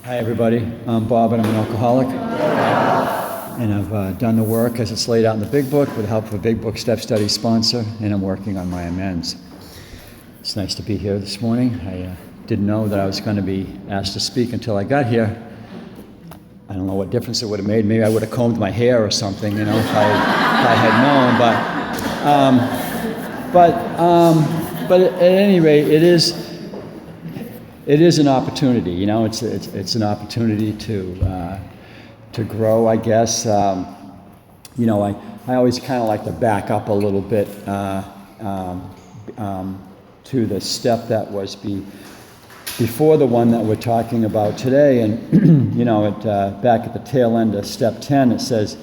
Hi everybody, I'm Bob and I'm an alcoholic, and I've done the work as it's laid out in the Big Book with the help of a Big Book Step Study sponsor, and I'm working on my amends. It's nice to be here this morning. I didn't know that I was going to be asked to speak until I got here. I don't know what difference it would have made. Maybe I would have combed my hair or something, if I had known, but at any rate, it is an opportunity, it's an opportunity to grow, I guess. I always kind of like to back up a little bit to the step that was before the one that we're talking about today. And, back at the tail end of step 10, it says,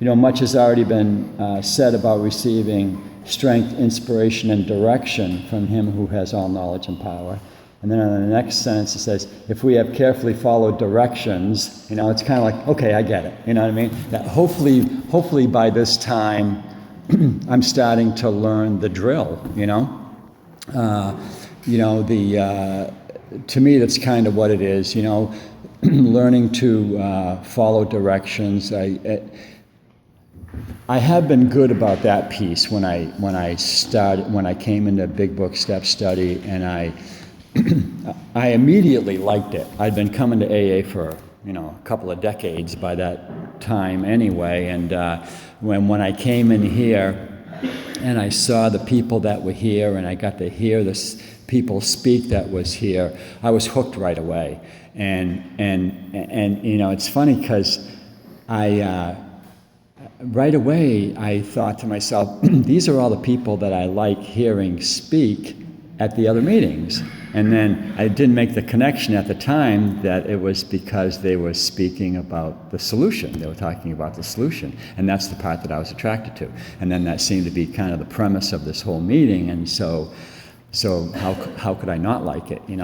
much has already been said about receiving strength, inspiration, and direction from Him who has all knowledge and power. And then in the next sentence it says, if we have carefully followed directions, it's kind of like, okay, I get it, you know what I mean? That hopefully by this time, I'm starting to learn the drill, to me that's kind of what it is, learning to follow directions. I have been good about that piece when I came into Big Book Step Study, and I immediately liked it. I'd been coming to AA for a couple of decades by that time anyway, and when I came in here and I saw the people that were here and I got to hear the people speak that was here, I was hooked right away. And it's funny because right away I thought to myself, these are all the people that I like hearing speak at the other meetings. And then I didn't make the connection at the time that it was because they were speaking about the solution. They were talking about the solution. And that's the part that I was attracted to. And then that seemed to be kind of the premise of this whole meeting. And so how could I not like it, they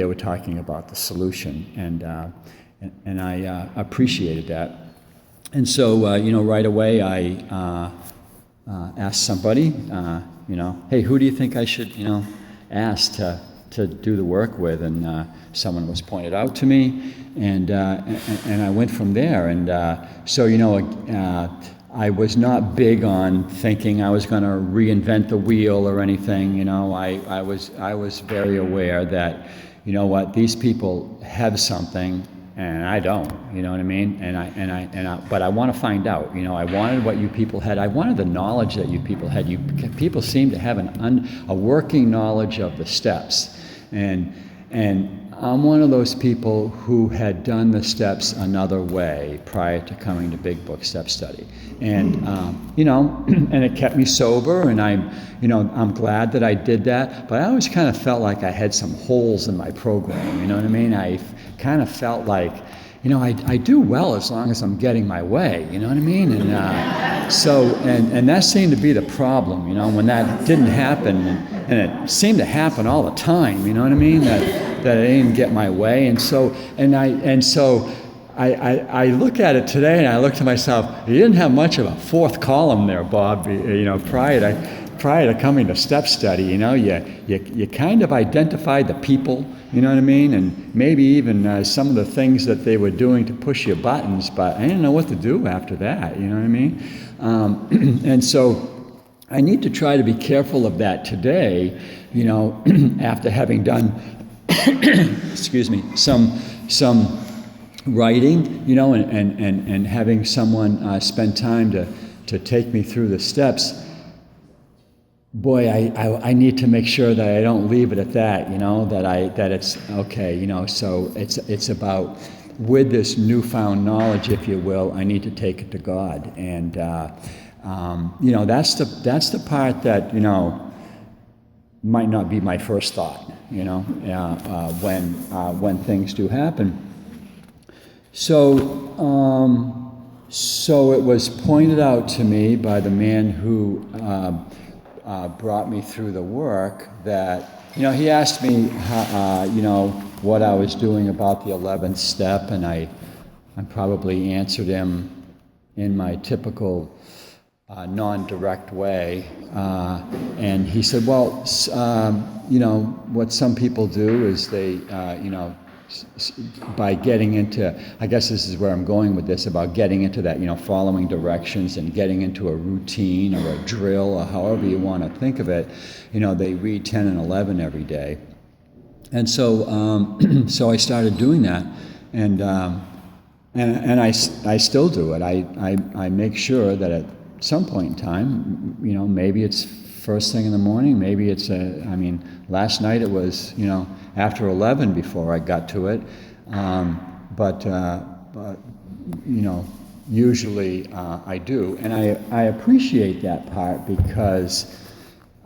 were talking about the solution. And I appreciated that. And so, right away I asked somebody, hey, who do you think I should, ask to do the work with? And someone was pointed out to me, and I went from there. And I was not big on thinking I was going to reinvent the wheel or anything. I was very aware that, these people have something and I don't, you know what I mean? But I want to find out, I wanted what you people had. I wanted the knowledge that you people had. You people seem to have a working knowledge of the steps. And I'm one of those people who had done the steps another way prior to coming to Big Book Step Study. And, and it kept me sober, and I'm glad that I did that, but I always kind of felt like I had some holes in my program, you know what I mean? I kind of felt like, I do well as long as I'm getting my way, you know what I mean? And and that seemed to be the problem, when that didn't happen, and it seemed to happen all the time, you know what I mean? That I didn't get my way, and so I look at it today, and I look to myself, you didn't have much of a fourth column there, Bob, prior to coming to Step Study, you kind of identified the people, you know what I mean? And maybe even some of the things that they were doing to push your buttons, but I didn't know what to do after that, you know what I mean? And so I need to try to be careful of that today, after having done, excuse me, some writing, and having someone spend time to take me through the steps. Boy, I need to make sure that I don't leave it at that, that it's okay, so it's about, with this newfound knowledge, if you will, I need to take it to God. And that's the part that, might not be my first thought, when things do happen. So it was pointed out to me by the man who brought me through the work that, he asked me, what I was doing about the 11th step, and I probably answered him in my typical non-direct way. And he said, well, what some people do is they, by getting into, I guess this is where I'm going with this, about getting into that, following directions and getting into a routine or a drill or however you want to think of it, they read 10 and 11 every day. And so, so I started doing that, and I still do it. I make sure that at some point in time, maybe it's first thing in the morning, maybe it's last night it was, after 11 before I got to it, but usually I do, and I appreciate that part because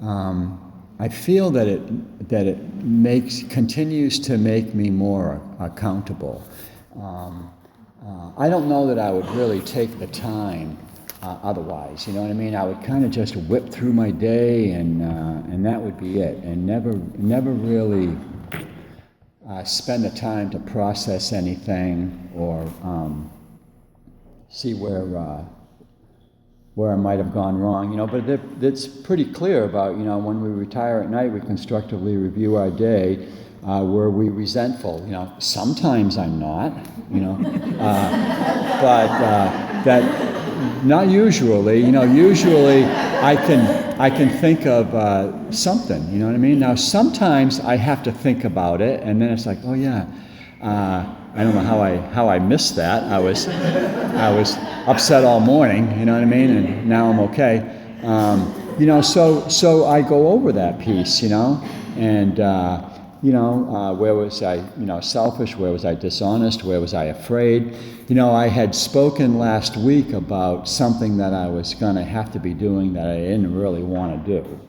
I feel that it continues to make me more accountable. I don't know that I would really take the time otherwise, you know what I mean? I would kind of just whip through my day, and that would be it, and never really spend the time to process anything or see where I might have gone wrong, But it's pretty clear about, when we retire at night, we constructively review our day. Were we resentful? Sometimes I'm not, but that. Not usually, usually I can think of something, you know what I mean? Now sometimes I have to think about it, and then it's like, oh yeah, I don't know how I missed that. I was upset all morning, you know what I mean? And now I'm okay. So I go over that piece, and where was I, selfish? Where was I dishonest? Where was I afraid? I had spoken last week about something that I was going to have to be doing that I didn't really want to do.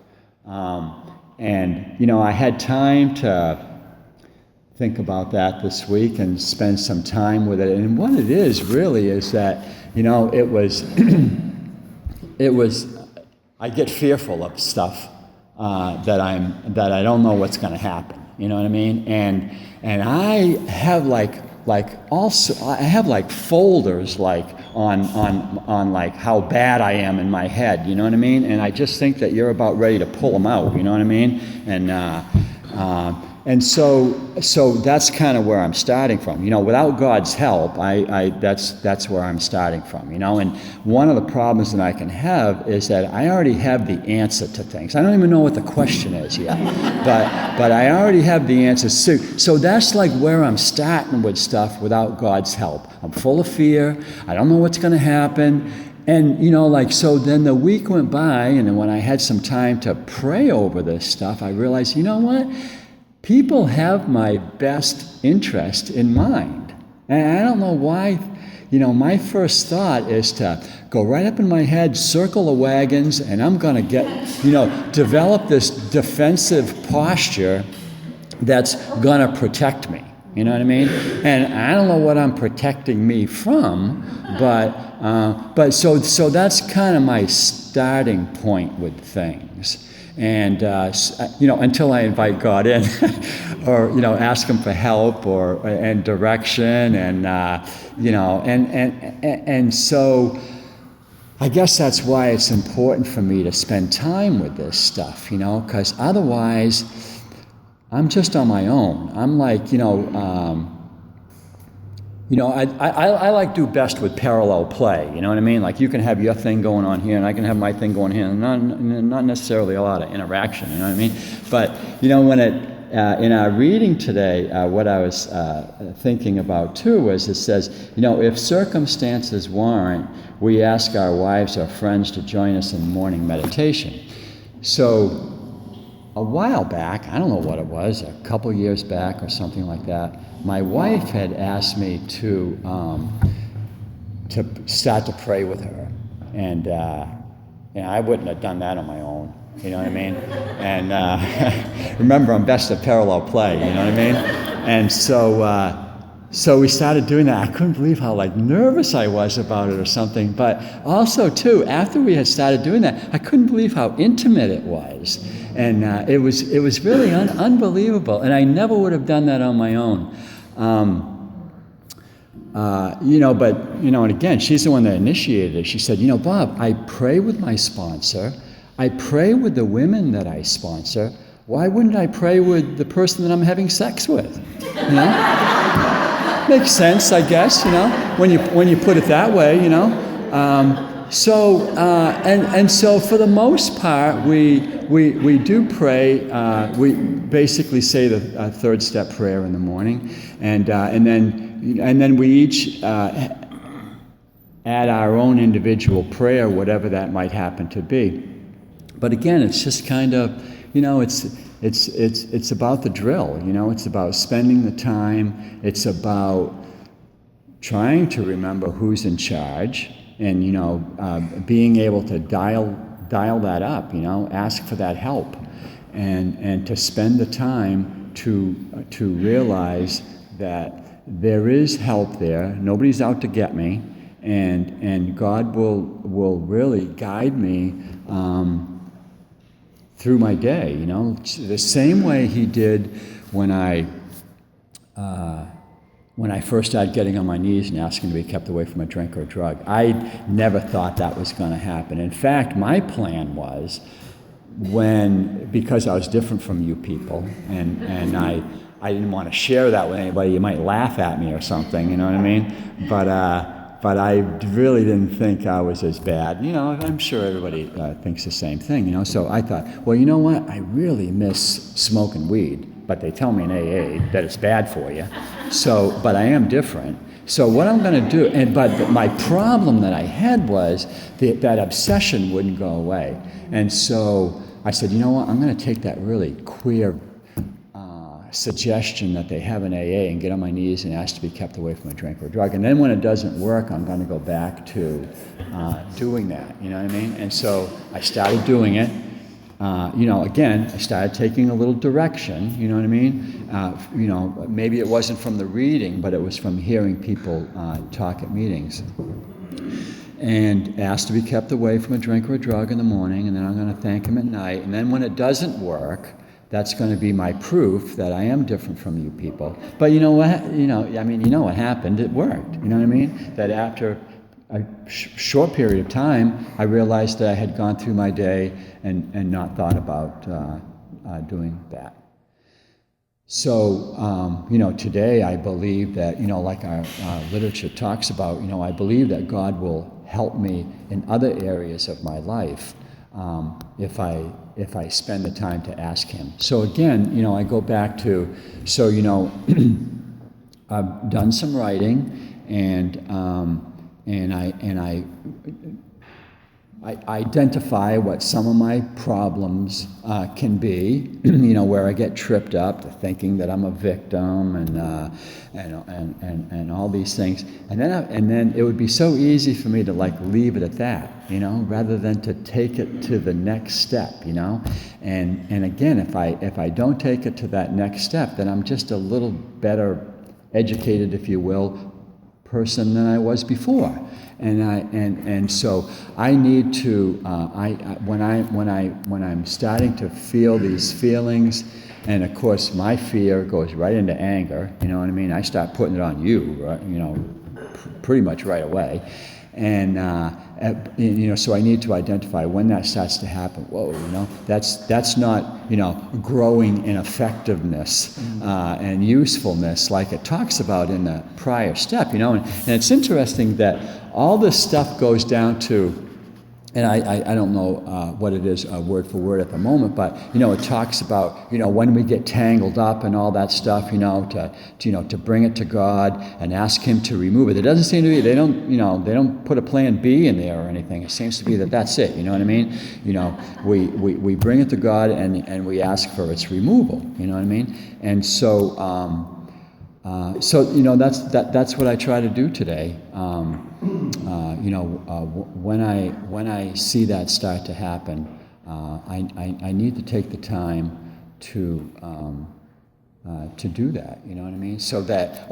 And I had time to think about that this week and spend some time with it. And what it is really is that, it was, I get fearful of stuff that I don't know what's going to happen. You know what I mean? And I have I have folders on how bad I am in my head. You know what I mean? And I just think that you're about ready to pull them out. You know what I mean? And so that's kind of where I'm starting from. Without God's help, that's where I'm starting from. And one of the problems that I can have is that I already have the answer to things. I don't even know what the question is yet, but I already have the answers. So that's where I'm starting with stuff without God's help. I'm full of fear. I don't know what's going to happen. And, so then the week went by, and then when I had some time to pray over this stuff, I realized, you know what? People have my best interest in mind. And I don't know why, my first thought is to go right up in my head, circle the wagons, and I'm going to get, develop this defensive posture that's going to protect me. You know what I mean? And I don't know what I'm protecting me from, but so that's kind of my starting point with things. And, until I invite God in or, ask him for help and direction and so I guess that's why it's important for me to spend time with this stuff, because otherwise I'm just on my own. I'm I like do best with parallel play, you know what I mean? You can have your thing going on here and I can have my thing going here, and not necessarily a lot of interaction, you know what I mean? But, when in our reading today, what I was thinking about too was it says, if circumstances warrant, we ask our wives or friends to join us in morning meditation. So a while back, I don't know what it was, a couple years back or something like that, my wife had asked me to start to pray with her, and I wouldn't have done that on my own. You know what I mean? And remember, I'm best at parallel play. You know what I mean? And so we started doing that. I couldn't believe how nervous I was about it or something. But also too, after we had started doing that, I couldn't believe how intimate it was. And it was really unbelievable. And I never would have done that on my own. And again, she's the one that initiated it. She said, Bob, I pray with my sponsor. I pray with the women that I sponsor. Why wouldn't I pray with the person that I'm having sex with? Makes sense, I guess, when you put it that way, So for the most part, we do pray. We basically say the third step prayer in the morning, and then we each add our own individual prayer, whatever that might happen to be. But again, it's just kind of, it's about the drill. It's about spending the time. It's about trying to remember who's in charge, and being able to dial that up. Ask for that help, and to spend the time to realize that there is help there. Nobody's out to get me, and God will really guide me through my day. The same way He did when I first started getting on my knees and asking to be kept away from a drink or a drug. I never thought that was going to happen. In fact, my plan was, because I was different from you people, and I didn't want to share that with anybody. You might laugh at me or something, you know what I mean? But I really didn't think I was as bad. I'm sure everybody thinks the same thing, So I thought, well, you know what? I really miss smoking weed. But they tell me in AA that it's bad for you. But I am different. So what I'm going to do, but my problem that I had was that obsession wouldn't go away. And so I said, you know what? I'm going to take that really queer suggestion that they have in AA and get on my knees and ask to be kept away from a drink or a drug. And then when it doesn't work, I'm going to go back to doing that. You know what I mean? And so I started doing it. Again, I started taking a little direction, you know what I mean? Maybe it wasn't from the reading, but it was from hearing people talk at meetings. And asked to be kept away from a drink or a drug in the morning, and then I'm going to thank Him at night. And then when it doesn't work, that's going to be my proof that I am different from you people. But you know what? What happened? It worked. You know what I mean? That after a short period of time, I realized that I had gone through my day and not thought about doing that. So, today I believe that, like our literature talks about, I believe that God will help me in other areas of my life if I spend the time to ask Him. So again, I go back to, I've done some writing, and I identify what some of my problems can be, where I get tripped up, thinking that I'm a victim, and all these things, and then it would be so easy for me to leave it at that, rather than to take it to the next step, and again, if I don't take it to that next step, then I'm just a little better educated, if you will, person than I was before, and so I need to when I'm starting to feel these feelings, and of course my fear goes right into anger. You know what I mean? I start putting it on you, right, pretty much right away, and so I need to identify when that starts to happen. Whoa, that's not growing in effectiveness and usefulness like it talks about in the prior step. And it's interesting that all this stuff goes down to, and I don't know what it is word for word at the moment, but it talks about when we get tangled up and all that stuff, to bring it to God and ask Him to remove it. It doesn't seem to be they don't put a plan B in there or anything. It seems to be that's it. You know what I mean? We bring it to God and we ask for its removal. You know what I mean? And so that's what I try to do today. When I see that start to happen, I need to take the time to do that. You know what I mean? So that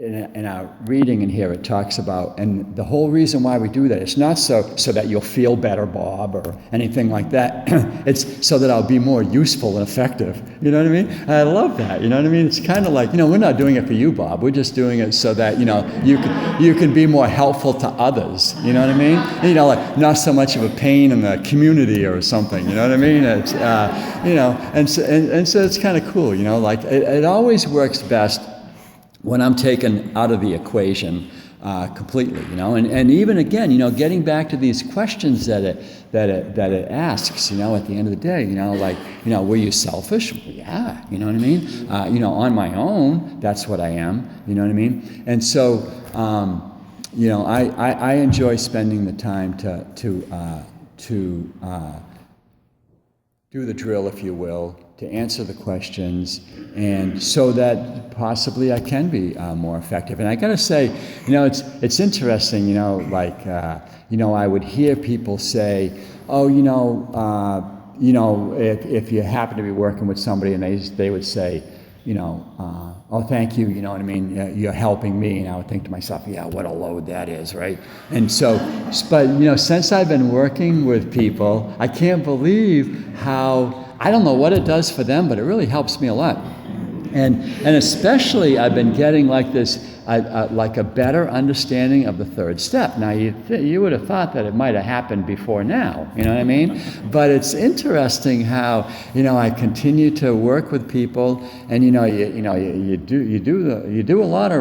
in our reading in here, it talks about, and the whole reason why we do that, it's not so that you'll feel better, Bob, or anything like that. It's so that I'll be more useful and effective. You know what I mean? I love that. You know what I mean? It's kind of like, we're not doing it for you, Bob. We're just doing it so that, you can be more helpful to others. You know what I mean? Like not so much of a pain in the community or something. You know what I mean? It's, and so it's kind of cool. Like it always works best when I'm taken out of the equation completely, and even again, getting back to these questions that it asks, at the end of the day, like, were you selfish? Yeah, you know what I mean? On my own, that's what I am, you know what I mean? And so, I enjoy spending the time to do the drill, if you will, to answer the questions, and so that possibly I can be more effective. And I got to say, it's interesting, like, I would hear people say, oh, if you happen to be working with somebody and they would say, oh, thank you, you know what I mean, you're helping me. And I would think to myself, yeah, what a load that is, right? And so, but, since I've been working with people, I can't believe how, I don't know what it does for them, but it really helps me a lot. And especially I've been getting like this, like a better understanding of the third step. Now, you would have thought that it might have happened before now, you know what I mean? But it's interesting how, I continue to work with people, and you do a lot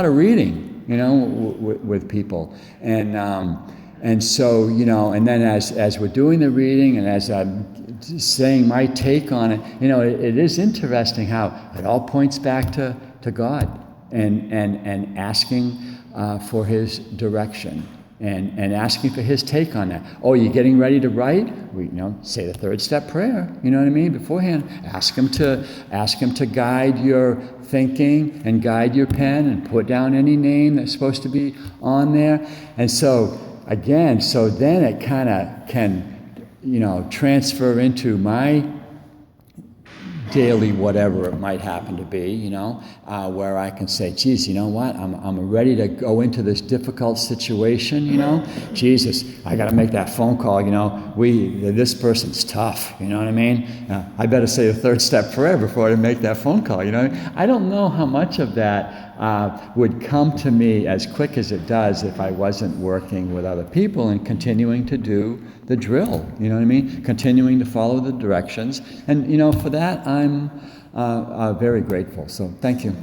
of reading, with people, and so, and then as we're doing the reading and as I'm saying my take on it, it is interesting how it all points back to God and asking for His direction and asking for His take on that. Oh, you're getting ready to write? Say the third step prayer, you know what I mean, beforehand. Ask Him to guide your thinking and guide your pen and put down any name that's supposed to be on there. And so, again, then it kind of can, transfer into my daily whatever it might happen to be, where I can say, geez, you know what, I'm ready to go into this difficult situation, Jesus, I got to make that phone call, this person's tough, you know what I mean? I better say the third step prayer before I make that phone call, I don't know how much of that would come to me as quick as it does if I wasn't working with other people and continuing to do the drill, you know what I mean? Continuing to follow the directions. And, for that, I'm very grateful. So thank you.